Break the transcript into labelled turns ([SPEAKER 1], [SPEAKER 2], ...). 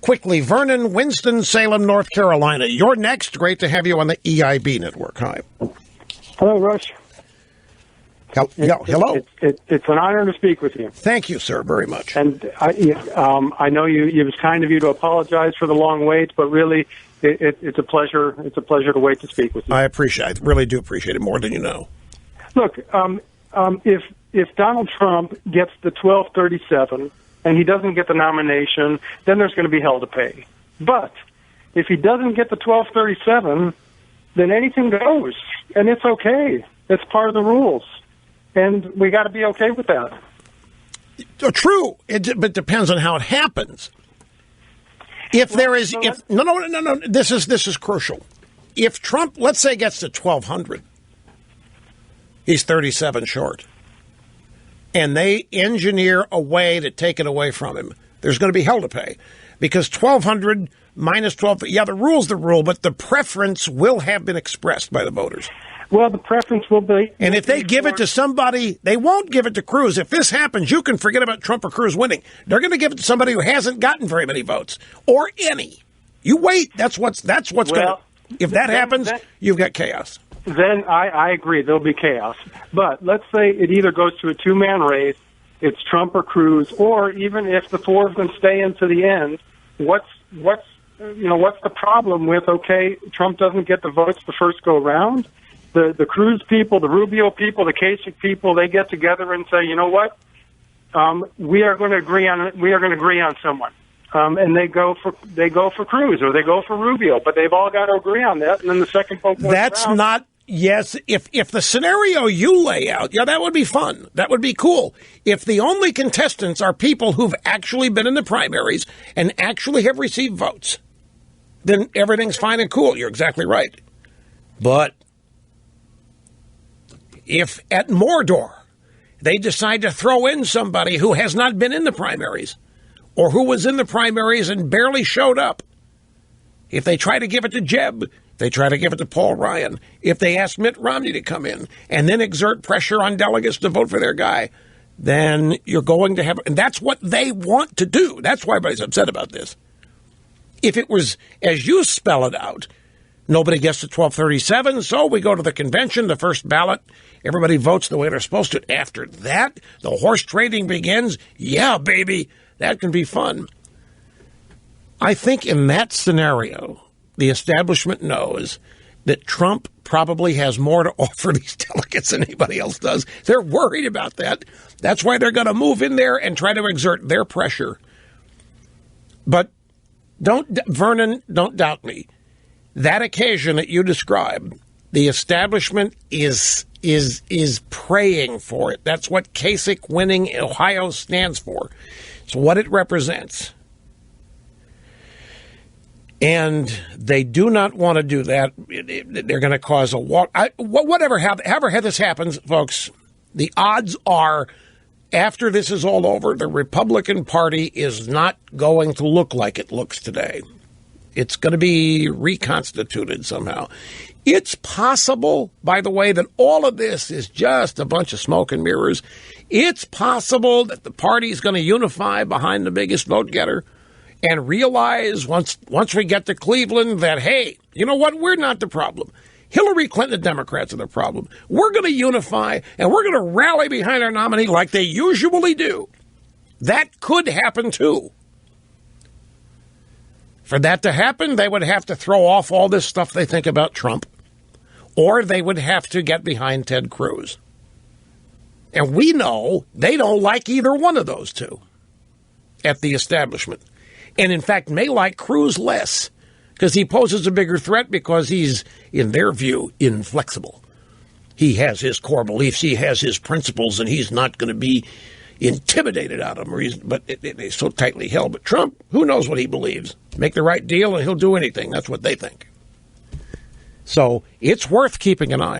[SPEAKER 1] Quickly, Vernon, Winston-Salem, North Carolina. You're next. Great to have you on the EIB network. Hi.
[SPEAKER 2] Hello, Rush.
[SPEAKER 1] Hello.
[SPEAKER 2] It's an honor to speak with you.
[SPEAKER 1] Thank you, sir, very much.
[SPEAKER 2] And I know it was kind of you to apologize for the long wait, but really, it's a pleasure. It's a pleasure to wait to speak with you.
[SPEAKER 1] I really do appreciate it more than you know.
[SPEAKER 2] Look, if Donald Trump gets the 1237 and he doesn't get the nomination, then there's going to be hell to pay. But if he doesn't get the 1237, then anything goes, and it's okay. It's part of the rules, and we got to be okay with that.
[SPEAKER 1] True, but it depends on how it happens. If there is, no, this is crucial. If Trump, let's say, gets to 1200, he's 37 short, and they engineer a way to take it away from him, there's going to be hell to pay. Because 1200 minus 12, the rule's the rule, but the preference will have been expressed by the voters.
[SPEAKER 2] Well, the preference will be...
[SPEAKER 1] And if they give it to somebody, they won't give it to Cruz. If this happens, you can forget about Trump or Cruz winning. They're going to give it to somebody who hasn't gotten very many votes, or any. You wait. That's what's going to... If that happens, you've got chaos.
[SPEAKER 2] Then I agree. There'll be chaos. But let's say it either goes to a two-man race, it's Trump or Cruz, or even if the four of them stay into the end, what's the problem with, okay, Trump doesn't get the votes the first go around? The Cruz people, the Rubio people, the Kasich people, they get together and say, you know what? We are going to agree on someone. And they go for Cruz or they go for Rubio, but they've all got to agree on that. And then the second vote goes around. Yes, if the scenario you lay out, that would be fun. That would be cool. If the only contestants are people who've actually been in the primaries and actually have received votes, then everything's fine and cool. You're exactly right. But if at Mordor they decide to throw in somebody who has not been in the primaries or who was in the primaries and barely showed up, if they try to give it to Jeb, they try to give it to Paul Ryan, if they ask Mitt Romney to come in and then exert pressure on delegates to vote for their guy, then you're going to have, and that's what they want to do. That's why everybody's upset about this. If it was, as you spell it out, nobody gets to 1237, so we go to the convention, the first ballot, everybody votes the way they're supposed to. After that, the horse trading begins. Yeah, baby, that can be fun. I think in that scenario, the establishment knows that Trump probably has more to offer these delegates than anybody else does. They're worried about that. That's why they're going to move in there and try to exert their pressure. But Vernon, don't doubt me. That occasion that you described, the establishment is praying for it. That's what Kasich winning Ohio stands for. It's what it represents. And they do not want to do that. They're going to cause a walk. However this happens, folks, the odds are after this is all over, the Republican Party is not going to look like it looks today. It's going to be reconstituted somehow. It's possible, by the way, that all of this is just a bunch of smoke and mirrors. It's possible that the party is going to unify behind the biggest vote getter and realize once we get to Cleveland that, hey, you know what? We're not the problem. Hillary Clinton, the Democrats are the problem. We're going to unify, and we're going to rally behind our nominee like they usually do. That could happen, too. For that to happen, they would have to throw off all this stuff they think about Trump, or they would have to get behind Ted Cruz. And we know they don't like either one of those two at the establishment. And, in fact, may like Cruz less because he poses a bigger threat because he's, in their view, inflexible. He has his core beliefs, he has his principles, and he's not going to be intimidated out of them. But they're so tightly held. But Trump, who knows what he believes? Make the right deal and he'll do anything. That's what they think. So it's worth keeping an eye